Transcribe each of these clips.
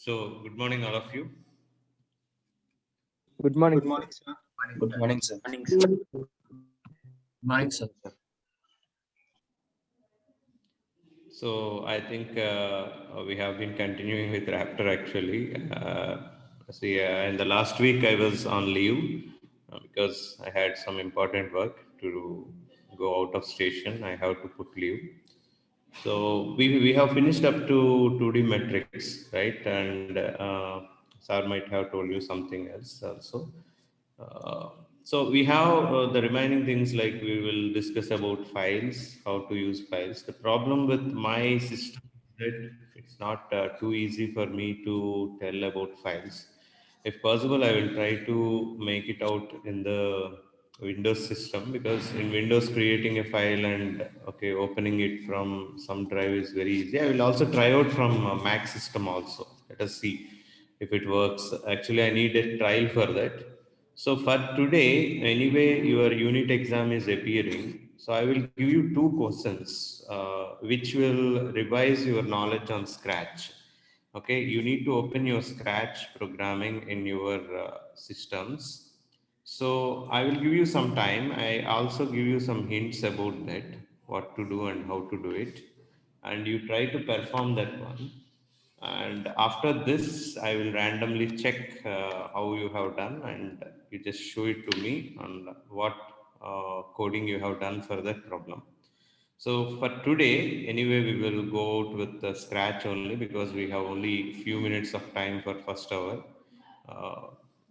So, good morning, all of you. Good morning. Good morning, sir. Good morning, sir. Morning, sir. So, I think we have been continuing with Raptor actually. In the last week I was on leave because I had some important work to go out of station. I have to put leave. So, we have finished up to 2D metrics, right? And Sir might have told you something else also. Uh, so we have the remaining things like we will discuss about files, how to use files. The problem with my system is that it's not too easy for me to tell about files. If possible, I will try to make it out in the Windows system because in Windows creating a file and okay opening it from some drive is very easy. I will also try out from Mac system also. Let us see if it works. Actually, I need a trial for that. So for today, anyway, your unit exam is appearing. So I will give you two questions, which will revise your knowledge on Scratch. Okay, you need to open your Scratch programming in your systems. So I will give you some time. I also give you some hints about that, what to do and how to do it. And you try to perform that one. And after this, I will randomly check how you have done and you just show it to me on what coding you have done for that problem. So for today, anyway, we will go out with the Scratch only because we have only few minutes of time for first hour. Uh,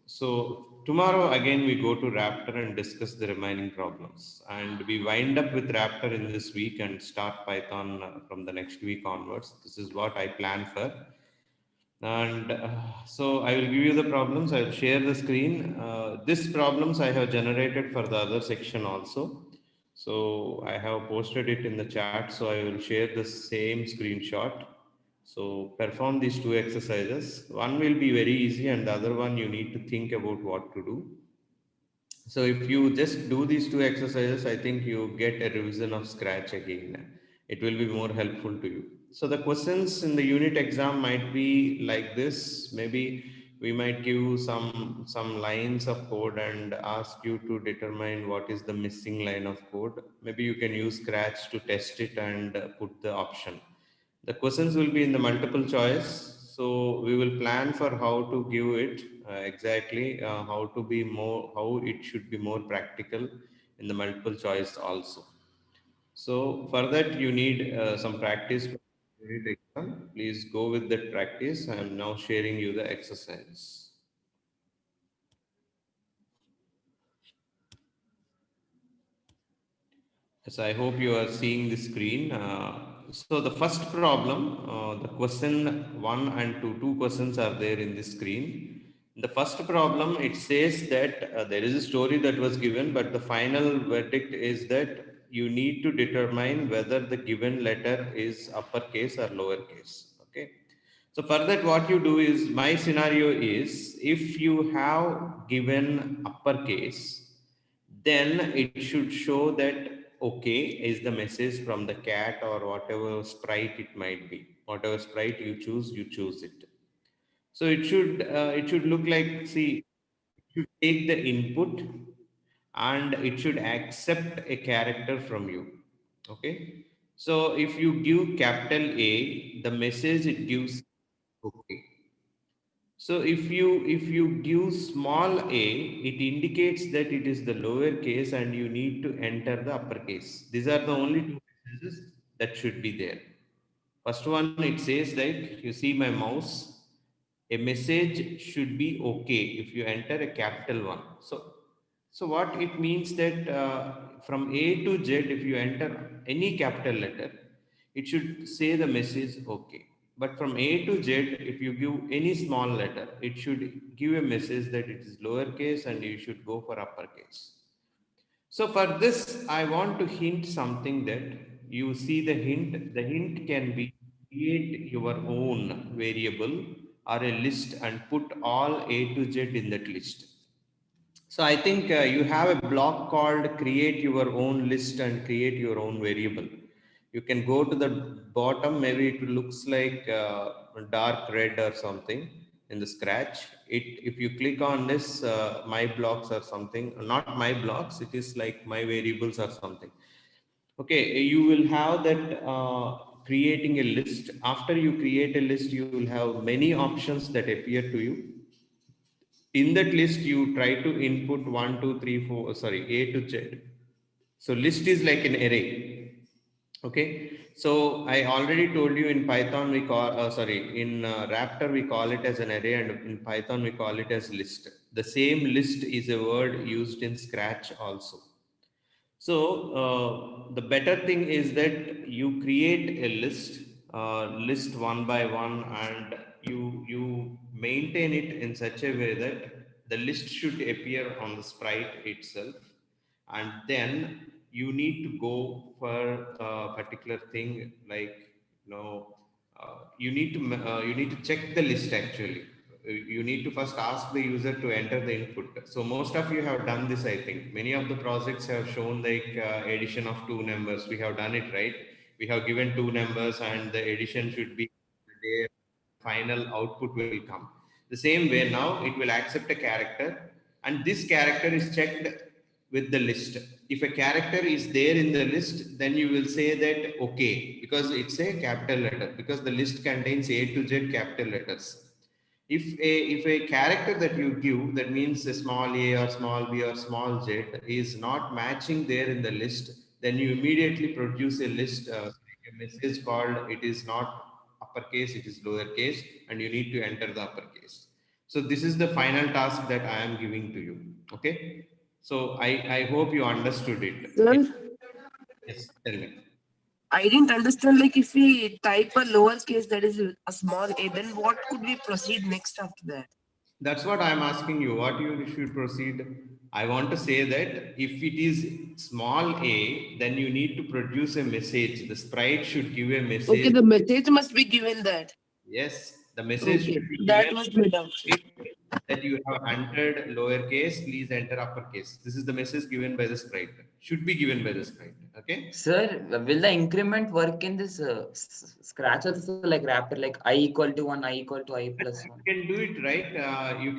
so tomorrow again we go to Raptor and discuss the remaining problems, and we wind up with Raptor in this week and start Python from the next week onwards. This is what I plan for. And so I will give you the problems. I will share the screen. This problems I have generated for the other section also. So I have posted it in the chat. So I will share the same screenshot. So perform these two exercises. One will be very easy and the other one you need to think about what to do. So if you just do these two exercises, I think you get a revision of Scratch again. It will be more helpful to you. So the questions in the unit exam might be like this. Maybe we might give you some lines of code and ask you to determine what is the missing line of code. Maybe you can use Scratch to test it and put the option. The questions will be in the multiple choice. So we will plan for how to give it exactly, how to be more, how it should be more practical in the multiple choice also. So for that you need some practice. Please go with that practice. I am now sharing you the exercise. Yes, I hope you are seeing the screen. So the first problem, the question 1 and 2 questions are there in the screen. The first problem, it says that there is a story that was given, but the final verdict is that you need to determine whether the given letter is uppercase or lowercase. Okay. So for that, what you do is, my scenario is, if you have given uppercase, then it should show that okay is the message from the cat or whatever sprite it might be. Whatever sprite you choose it. So it should look like, see, it should take the input and it should accept a character from you. Okay. So if you give capital A, the message it gives okay. So if you give small a, it indicates that it is the lower case and you need to enter the uppercase. These are the only two messages that should be there. First one, it says like, you see my mouse, a message should be okay if you enter a capital one. So what it means that from A to Z, if you enter any capital letter, it should say the message okay. But from A to Z, if you give any small letter, it should give a message that it is lowercase and you should go for uppercase. So for this, I want to hint something that you see the hint. The hint can be create your own variable or a list and put all A to Z in that list. So I think you have a block called create your own list and create your own variable. You can go to the bottom, maybe it looks like dark red or something in the Scratch. If you click on this my blocks or something, not my blocks, it is like my variables or something. Okay, you will have that creating a list. After you create a list, you will have many options that appear to you. In that list, you try to input 1 2 3 4, sorry, A to Z. So list is like an array. Okay, so I already told you in Python we call in Raptor we call it as an array, and in Python we call it as list. The same list is a word used in Scratch also. So the better thing is that you create a list, list one by one, and you maintain it in such a way that the list should appear on the sprite itself, and then you need to go for a particular thing like, you know, you need to check the list actually. You need to first ask the user to enter the input. So most of you have done this, I think. Many of the projects have shown like addition of two numbers. We have done it, right? We have given two numbers and the addition should be there. Final output will come. The same way now it will accept a character, and this character is checked with the list. If a character is there in the list, then you will say that okay, because it's a capital letter, because the list contains A to Z capital letters. If a character that you give, that means a small a or small b or small z, is not matching there in the list, then you immediately produce a list, a message called it is not uppercase, it is lowercase, and you need to enter the uppercase. So this is the final task that I am giving to you. Okay. So I hope you understood it. Sir, Yes, tell me. I didn't understand. Like, if we type a lowercase that is a small a, then what could we proceed next after that? That's what I'm asking you. What you should proceed? I want to say that if it is small a, then you need to produce a message. The sprite should give a Okay, message. the message must be given that. Yes, the message Okay, should be that given must be done. that you have entered lowercase, please enter uppercase. This is the message given by the sprite. Should be given by the sprite. Okay. Sir, will the increment work in this Scratch also, like Raptor, like I equal to 1, I equal to I plus 1? You can do it, right. You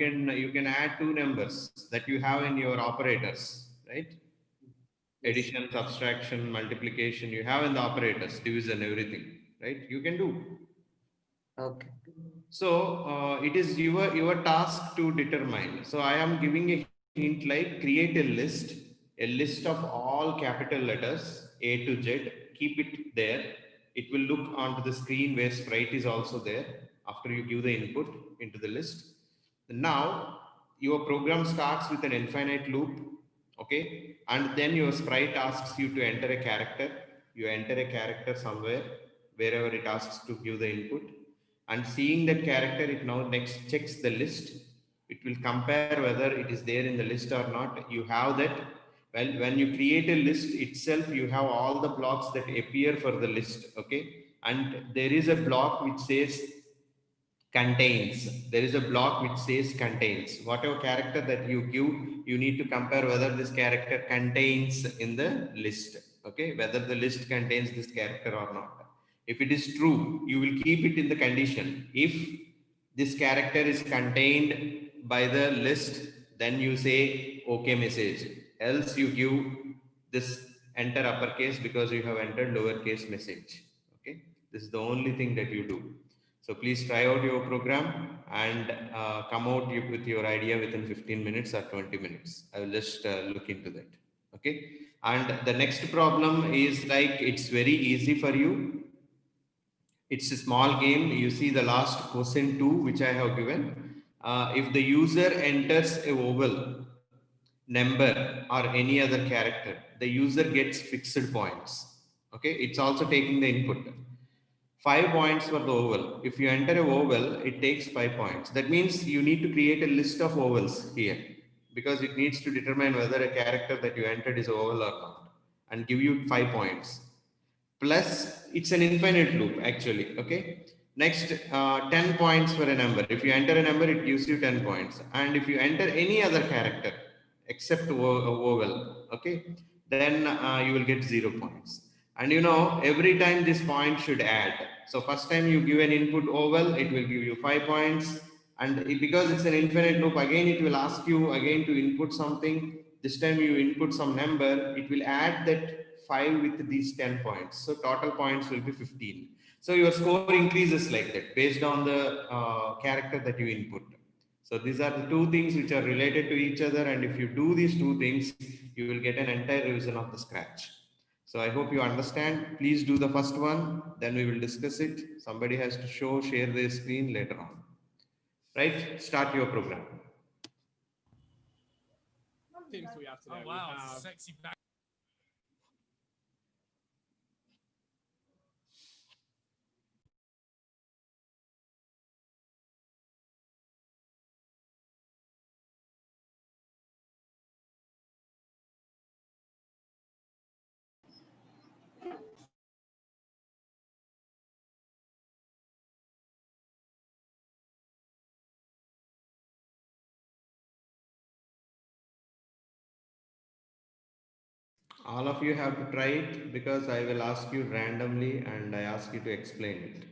can add two numbers that you have in your operators, right? Yes. Addition, subtraction, multiplication, you have in the operators, division, everything, right? You can do. Okay. So it is your task to determine. So I am giving a hint like create a list of all capital letters A to Z, keep it there. It will look onto the screen where sprite is also there after you give the input into the list. Now your program starts with an infinite loop. Okay, and then your sprite asks you to enter a character. You enter a character somewhere, wherever it asks to give the input, and seeing that character, it now next checks the list. It will compare whether it is there in the list or not. You have that. Well, when you create a list itself, you have all the blocks that appear for the list. Okay, and there is a block which says contains. There is a block which says contains. Whatever character that you give, you need to compare whether this character contains in the list. Okay, whether the list contains this character or not. If it is true, you will keep it in the condition. If this character is contained by the list, then you say okay message. Else you give this enter uppercase because you have entered lowercase message. Okay, this is the only thing that you do. So please try out your program and come out with your idea within 15 minutes or 20 minutes. I will just look into that. Okay. And the next problem is like, it's very easy for you. It's a small game. You see the last question 2, which I have given. If the user enters a vowel, number, or any other character, the user gets fixed points. Okay. It's also taking the input. 5 points for the vowel. If you enter a vowel, it takes 5 points. That means you need to create a list of vowels here, because it needs to determine whether a character that you entered is a vowel or not, and give you 5 points. Plus, it's an infinite loop actually. Okay. Next, 10 points for a number. If you enter a number, it gives you 10 points. And if you enter any other character except a vowel, okay, then you will get 0 points. And every time this point should add. So first time you give an input oval, it will give you 5 points. And because it's an infinite loop, again, it will ask you again to input something. This time you input some number, it will add that 5 with these 10 points. So total points will be 15. So your score increases like that based on the character that you input. So these are the two things which are related to each other. And if you do these two things, you will get an entire revision of the Scratch. So I hope you understand. Please do the first one, then we will discuss it. Somebody has to share their screen later on. Right? Start your program. Teams we have today. Oh wow, We have sexy back. All of you have to try it because I will ask you randomly and I ask you to explain it.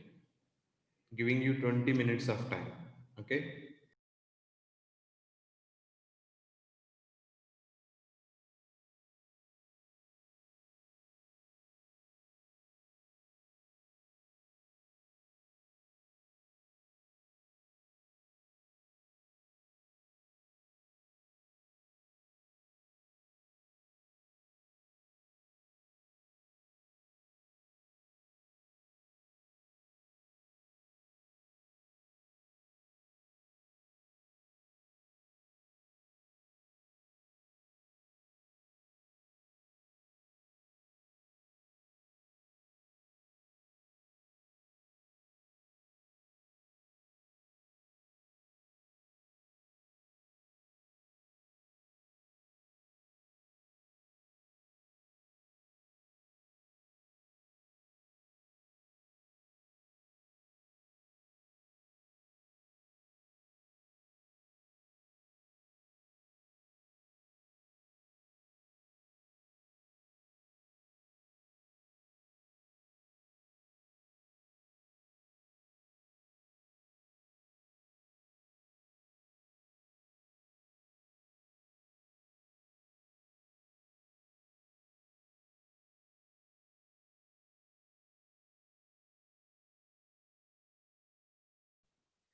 Giving you 20 minutes of time. Okay?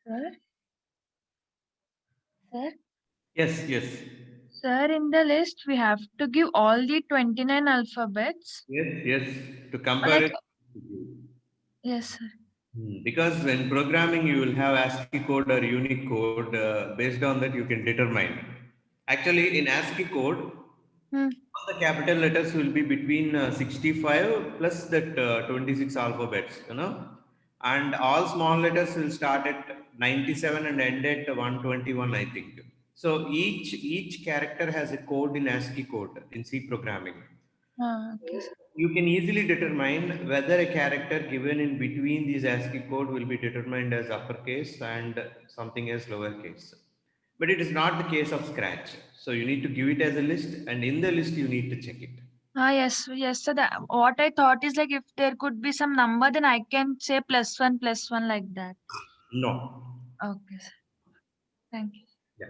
Sir? Sir? Yes, yes. Sir, in the list, we have to give all the 29 alphabets. Yes, yes. To compare Like, it. yes, sir. Because when programming, you will have ASCII code or Unicode. Based on that, you can determine. Actually, in ASCII code, Hmm. all the capital letters will be between 65 plus that 26 alphabets. And all small letters will start at 97 and end at 121, I think. So each character has a code in ASCII code in C programming. Okay, sir. You can easily determine whether a character given in between these ASCII code will be determined as uppercase and something as lowercase. But it is not the case of Scratch. So you need to give it as a list, and in the list you need to check it. Yes, yes, sir. What I thought is like if there could be some number, then I can say +1 like that. No. Okay, sir. Thank you. Yeah.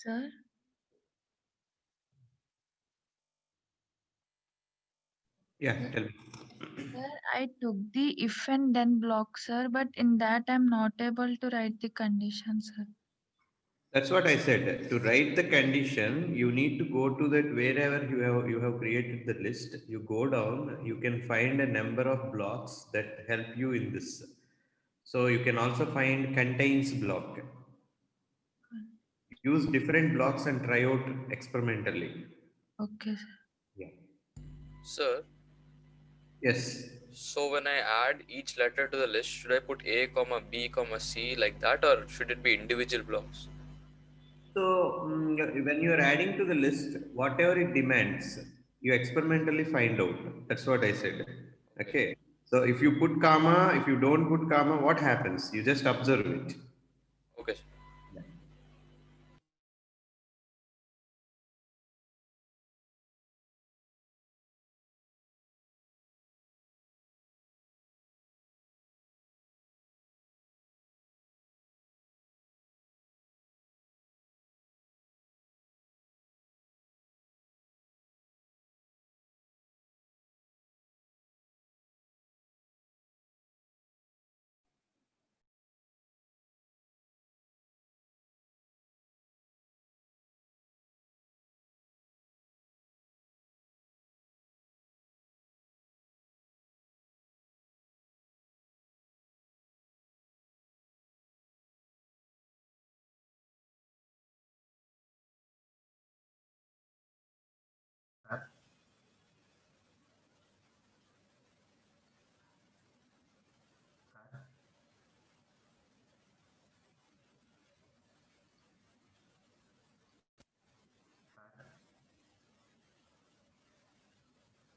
Sir, Yeah, tell me. sir, I took the if and then block, sir, but in that I'm not able to write the condition, sir. That's what I said. To write the condition, you need to go to that wherever you have created the list. You go down, you can find a number of blocks that help you in this. So you can also find contains block. Use different blocks and try out experimentally. Okay, sir. Yeah. Sir, Yes. so when I add each letter to the list, should I put A, comma B, comma C like that, or should it be individual blocks? So when you are adding to the list, whatever it demands, you experimentally find out. That's what I said. Okay. So if you put comma, if you don't put comma, what happens? You just observe it. Okay, sir.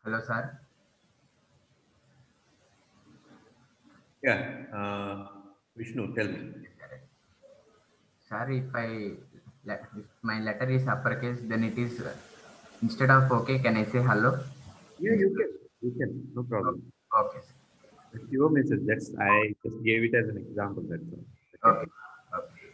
Hello, sir. Yeah. Vishnu, tell me. Sir, if my letter is uppercase, then it is instead of okay, can I say hello? Yeah, you can. You can. No problem. Okay, sir. It's your message. That's I just gave it as an example. That's all. Okay. Okay. Okay.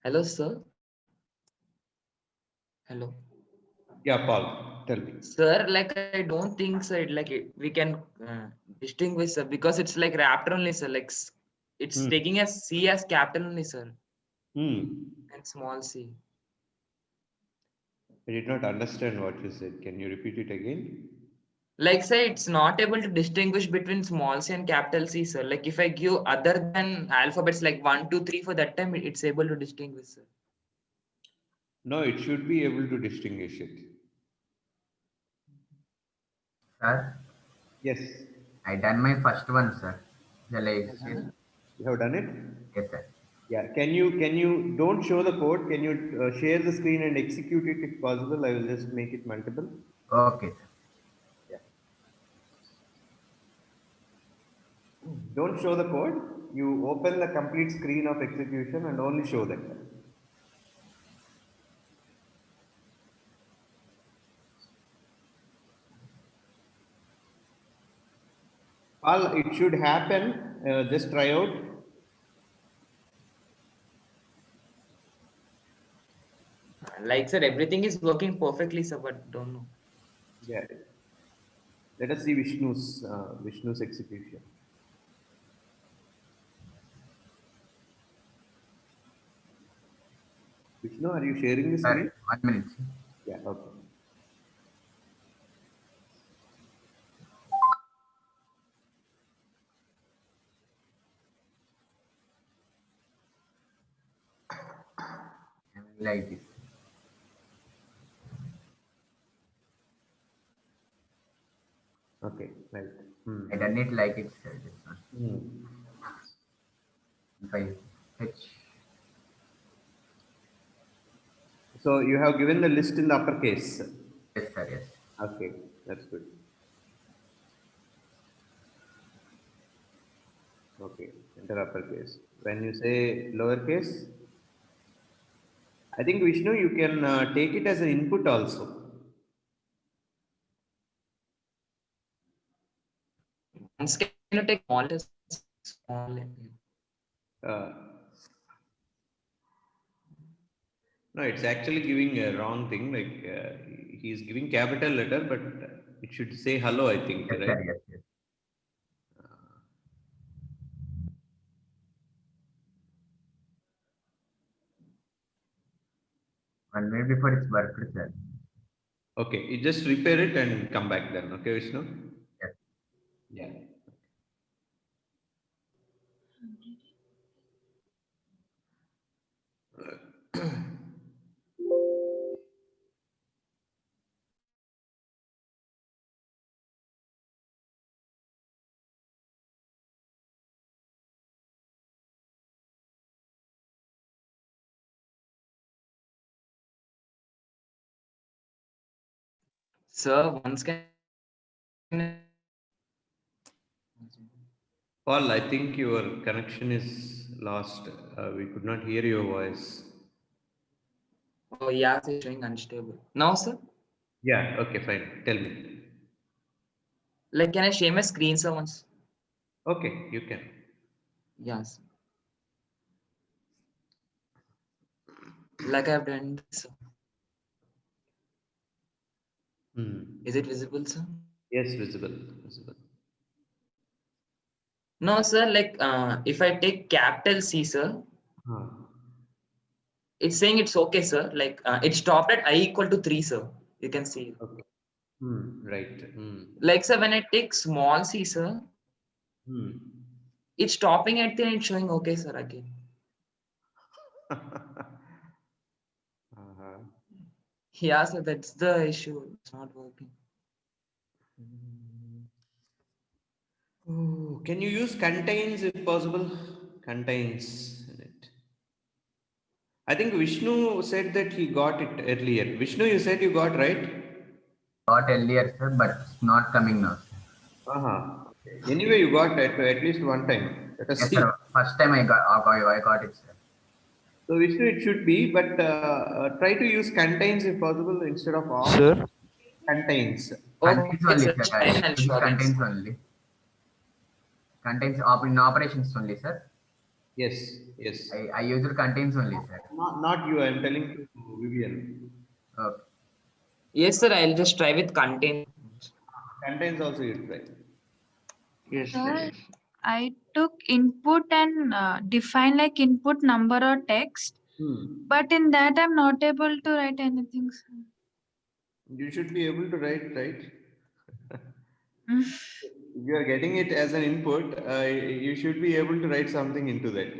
Hello, sir. Hello. Yeah, Paul, tell me. Sir, like I don't think so. We can distinguish, sir, because it's like raptor only, sir. Like it's taking as C as capital only, sir. and small c. I did not understand what you said. Can you repeat it again? Like say it's not able to distinguish between small c and capital C, sir. Like if I give other than alphabets like 1, 2, 3 for that time, it's able to distinguish, sir. No, it should be able to distinguish it. Sir, Yes. I done my first one, sir. Shall I say? You have done it? Yes, sir. Yeah. Can you don't show the code? Can you share the screen and execute it if possible? I will just make it multiple. Okay, sir. Yeah. Don't show the code. You open the complete screen of execution and only show that. All it should happen. Just try out. Like sir, everything is working perfectly, sir, but don't know. Yeah. Let us see Vishnu's execution. Vishnu, are you sharing the screen? Sir, 1 minute. Sir. Yeah. Okay. Like this. Okay. Right. I done it like it, sir. This one. If I H. So you have given the list in the uppercase. Yes, sir. Yes. Okay, that's good. Okay, enter uppercase. When you say lowercase, I think Vishnu, you can take it as an input also. Once can you take small? Uh, no, it's actually giving a wrong thing. Like he's giving capital letter, but it should say hello, I think, Yes, right? sir. Yes. Yes. 1 minute before it's worked, sir. Okay, you just repair it and come back then. Okay, Vishnu? Yes. Yeah. Sir, once can Paul, I think your connection is lost. We could not hear your voice. oh yeah, it's showing unstable. Now, sir, Yeah, okay, fine. Tell me. like can I share my screen, sir, once? Okay, you can. Yes. Like I've done this, sir. Is it visible, sir? Yes, visible. Visible. No, sir, like if I take capital C, sir, it's saying it's okay, sir. Like it stopped at I equal to 3, sir. You can see. Okay. Right. Like, sir, when I take small c, sir, it's stopping at 3 and it's showing okay, sir, again. Yeah, sir, that's the issue. It's not working. Oh, can you use contains if possible? Contains in it. I think Vishnu said that he got it earlier. Vishnu, you said you got right? Got earlier, sir, but it's not coming now, sir. Okay. Anyway, you got it at least one time. Let us Yes, see. sir. First time I got it, sir. So Vishnu, it should be, but try to use contains if possible instead of all. Sir? Contains. Contains Okay, only, sir. sir. Fine, I'll Use show it. contains only. Contains in operations only, sir. Yes, yes. I use contains only, sir. Not you, I am telling to Vivian. Okay. Yes, sir, I'll just try with content. Contains also you try. Yes, Sir, I took input and define like input number or text. But in that, I'm not able to write anything, sir. You should be able to write, right? Mm. If you are getting it as an input, you should be able to write something into that.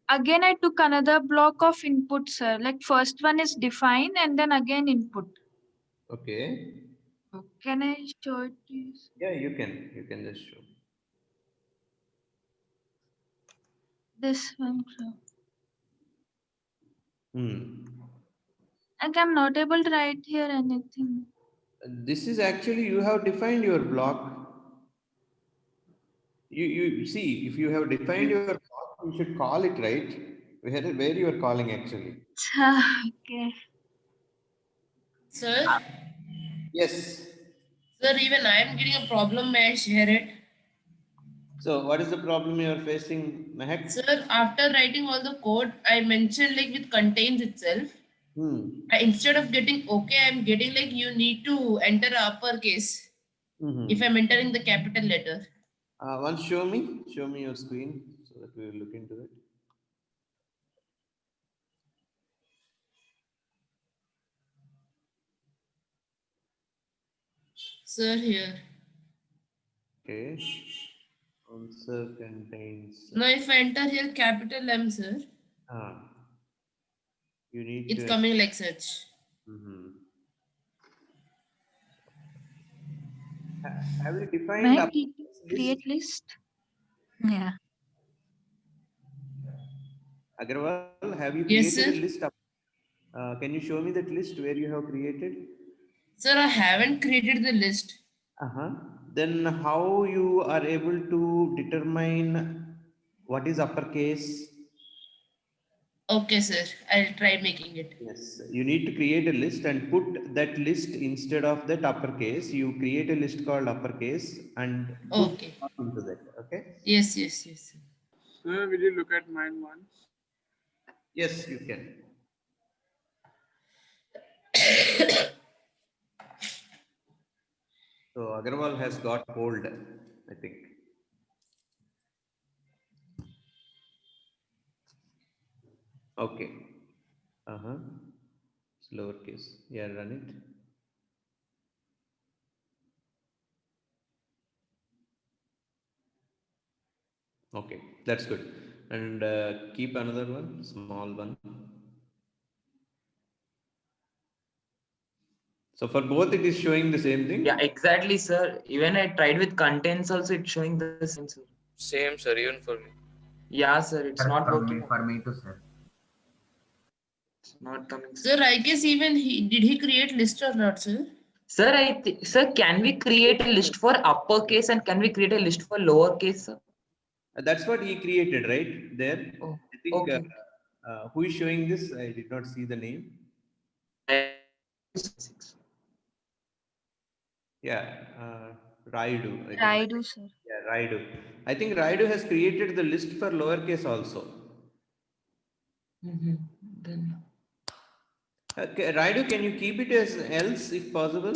Again, I took another block of input, sir. Like first one is define and then again input. Okay. Can I show it to you, sir? Yeah, you can. You can just show. This one, sir. Like I'm not able to write here anything. This is actually, you have defined your block. You see, if you have defined your block, you should call it, right? Where you are calling actually. Okay. Sir, Yes. sir, even I am getting a problem. May I share it? So what is the problem you are facing, Mehak? Sir, after writing all the code, I mentioned like with contains itself. Instead of getting okay, I'm getting like you need to enter uppercase if I'm entering the capital letter. Once show me your screen so that we will look into it. Sir, here. Okay. Answer contains. Now, if I enter here capital M, sir, You need it's to. coming like such. Have you defined May I up create list? Yeah. Agarwal, have you Yes, created sir. a list? Can you show me that list where you have created? Sir, I haven't created the list. Then how you are able to determine what is uppercase? Okay, sir. I'll try making it. Yes, you need to create a list and put that list instead of that uppercase. You create a list called uppercase and put Okay. into that. Okay. Yes, yes, yes. Sir. Sir, will you look at mine once? Yes, you can. So Agarwal has got cold, I think. Okay. It's lowercase. Yeah, run it. Okay, that's good. And keep another one, small one. So for both, it is showing the same thing. Yeah, exactly, sir. Even I tried with contains also, it's showing the same, sir. Same, sir, even for me. Yeah, sir, it's not working. For me too, sir. It's not coming, sir. Sir, I guess even did he create list or not, sir? Sir, sir, can we create a list for uppercase and can we create a list for lowercase, sir? That's what he created, right? There. Oh, I think okay. who is showing this? I did not see the name. Yeah, Raidu. Raidu, sir. Yeah, Raidu. I think Raidu has created the list for lowercase also. Then Raidu, can you keep it as else if possible?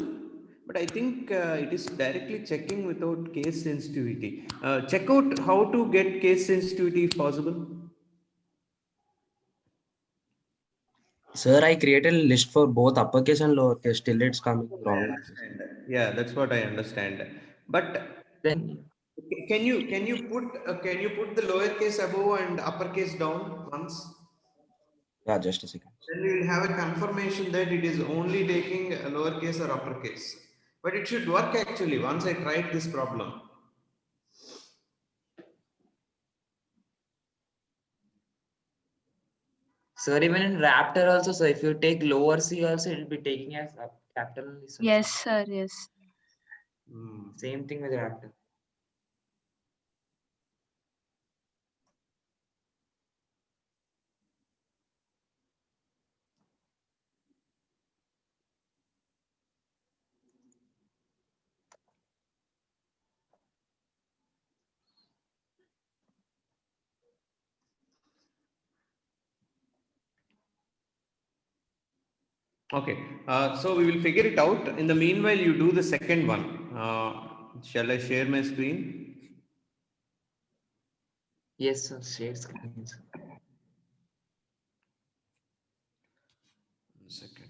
But I think it is directly checking without case sensitivity. Check out how to get case sensitivity if possible. Sir, I created a list for both uppercase and lowercase. Still, it's coming wrong. Yeah, that's what I understand. But then can you put the lowercase above and uppercase down once? Yeah, just a second. Then we will have a confirmation that it is only taking a lowercase or uppercase. But it should work actually once I tried this problem. sir, even in Raptor also, so if you take lower C also, it will be taking as capital only, sir. Yes, sir. Yes. Same thing with Raptor. Okay, so we will figure it out. In the meanwhile, you do the second one. Shall I share my screen? Yes, sir. Share screen, sir. second.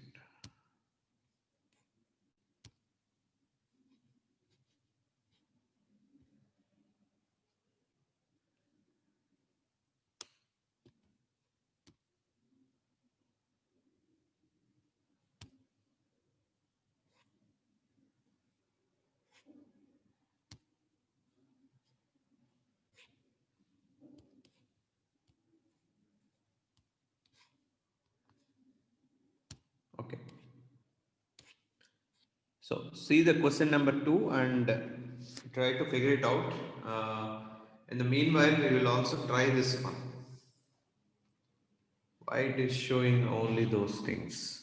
Okay. So see the question number 2 and try to figure it out. In the meanwhile, we will also try this one. Why it is showing only those things?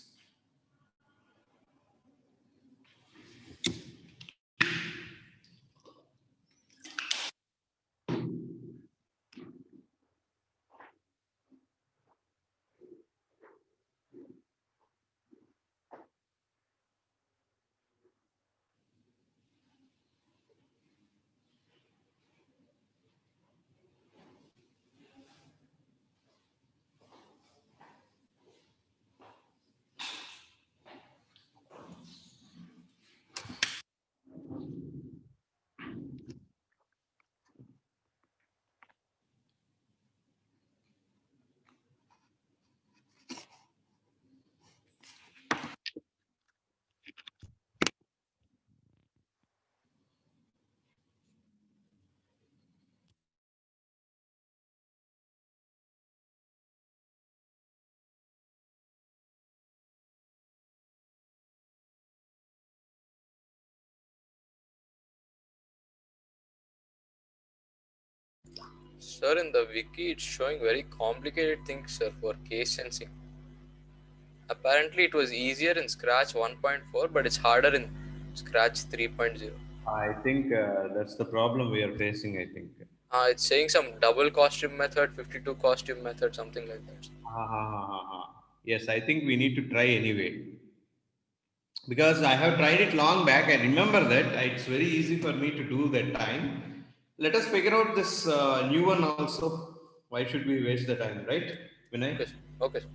Sir, in the wiki, it's showing very complicated things, sir, for case sensing. Apparently, it was easier in Scratch 1.4, but it's harder in Scratch 3.0. I think that's the problem we are facing, I think. It's saying some double costume method, 52 costume method, something like that. Yes, I think we need to try anyway. Because I have tried it long back. I remember that. It's very easy for me to do that time. Let us figure out this new one also. Why should we waste the time, right, Vinay? Okay, sir. Okay, sir.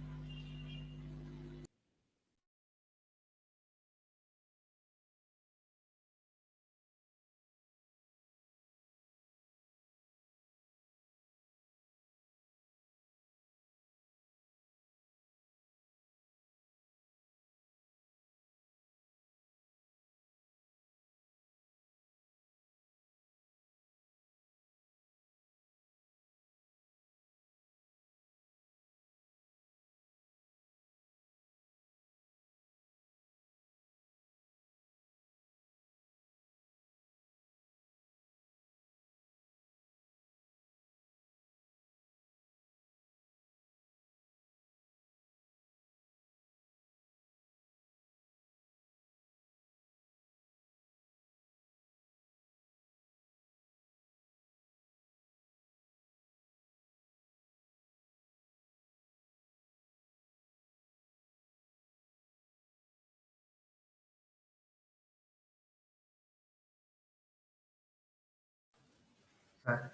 Sir,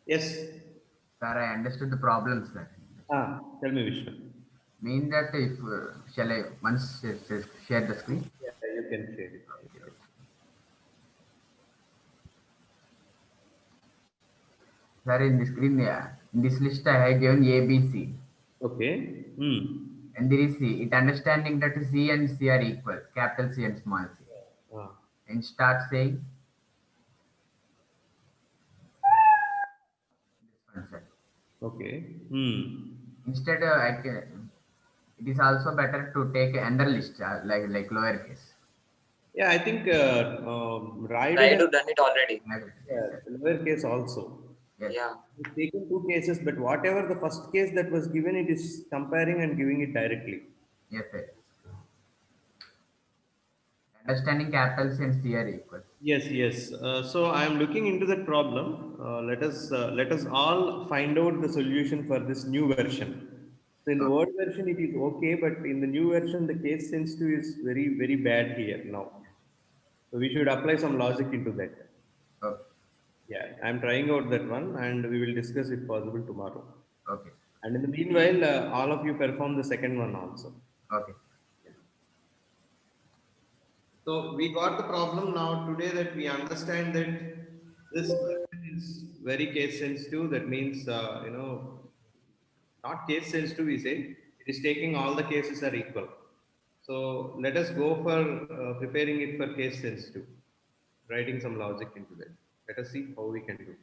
Yes. sir, I understood the problem, sir. Tell me, Vishnu. Mean that if shall I once share the screen? Yeah, you can share it. Sir, in the screen, in this list I have given A, B, C. Okay. And there is C. It understanding that C and C are equal, capital C and small c. And start saying this one, sir. Okay. Instead, it is also better to take another list, like lowercase. Yeah, I think Raidu Try has to done it already. lowercase also. Yes. Yeah. It's taken 2 cases, but whatever the first case that was given, it is comparing and giving it directly. Yes, sir. Understanding capital C and C are equal. Yes. So I am looking into that problem. Let us all find out the solution for this new version. So in the old version, it is okay, but in the new version, the case sensitive is very bad here now. So we should apply some logic into that. Okay. Yeah, I'm trying out that one, and we will discuss if possible tomorrow. Okay. And in the meanwhile, all of you perform the second one also. Okay. So we got the problem now today that we understand that this is very case sensitive. That means, not case sensitive, we say it is taking all the cases are equal. So let us go for preparing it for case sensitive, writing some logic into that. Let us see how we can do.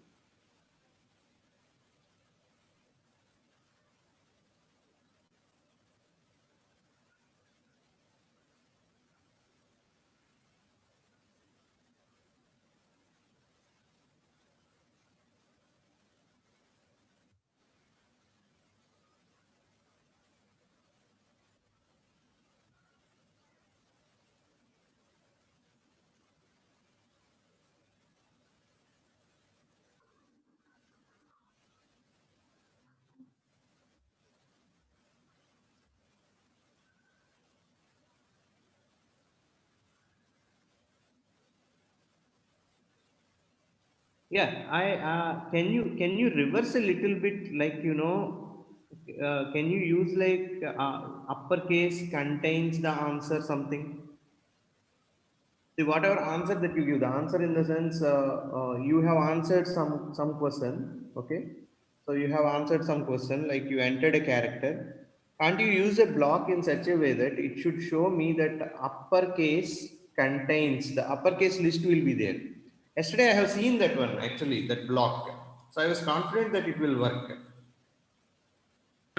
Yeah, I can you reverse a little bit, like can you use like uppercase contains the answer something? See, whatever answer that you give, the answer in the sense you have answered some question, okay? So you have answered some question, like you entered a character. Can't you use a block in such a way that it should show me that uppercase contains, the uppercase list will be there. Yesterday I have seen that one actually, that block. So I was confident that it will work.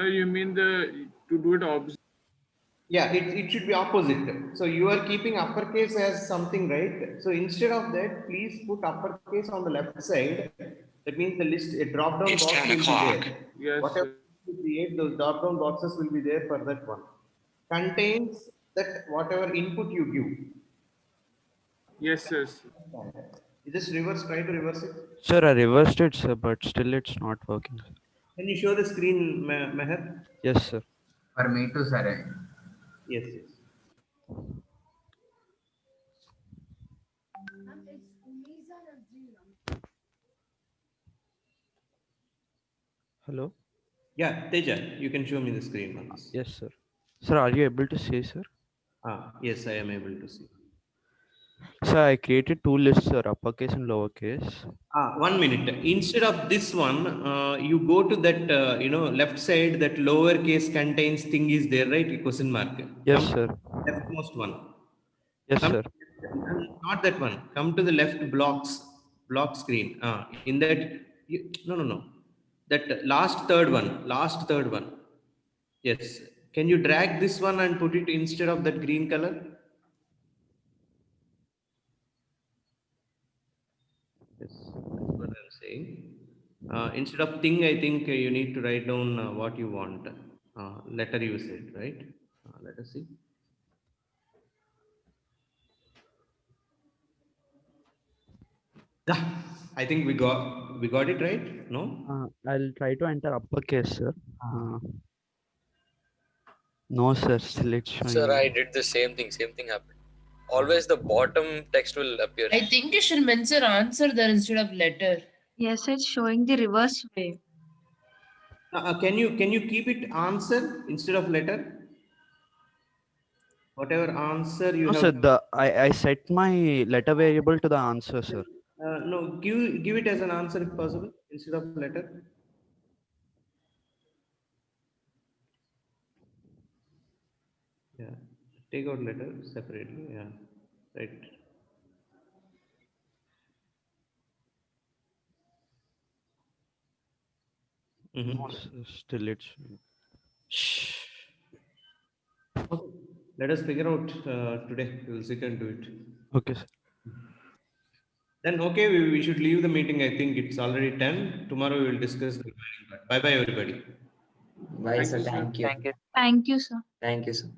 You mean to do it opposite? Yeah, it should be opposite. So you are keeping uppercase as something, right? So instead of that, please put uppercase on the left side. That means the list, a drop down box will be there. Yes. Whatever you create, those drop down boxes will be there for that one. Contains that whatever input you give. Yes, yes. You just reverse, try to reverse it. Sir, I reversed it, sir, but still it's not working. Can you show the screen, Meher? Yes, sir. For me too, sir. Yes, yes. Hello? Yeah, Teja, you can show me the screen once. Yes, sir. Sir, are you able to see, sir? Yes, I am able to see. Sir, I created two lists, sir, uppercase and lowercase. 1 minute. Instead of this one, you go to that, left side, that lowercase contains thing is there, right? Question mark. Yes, Come sir. leftmost one. Yes, Come sir. Not that one. Come to the left block screen. In that, no. That last third one. Yes. Can you drag this one and put it instead of that green color? Yes, that's what I'm saying. Instead of thing, I think you need to write down what you want. Letter you said, right? Let us see. Yeah, I think we got it right. No. I'll try to enter uppercase, sir. No, sir. Still it's showing. Sir, I did the same thing. Same thing happened. Always the bottom text will appear. I think you should mention answer there instead of letter. Yes, it's showing the reverse way. Can you keep it answer instead of letter? Whatever answer you No, have. sir. I set my letter variable to the answer, sir. No, give it as an answer if possible instead of letter. Yeah, take out letter separately. Yeah, right. No, sir, still it's showing. Okay. Let us figure out today. We will sit and do it. Okay, sir. Then okay, we should leave the meeting. I think it's already 10. Tomorrow we will discuss the remaining part. Bye bye everybody. Bye, sir. Thank you. Thank you, sir. Thank you, sir.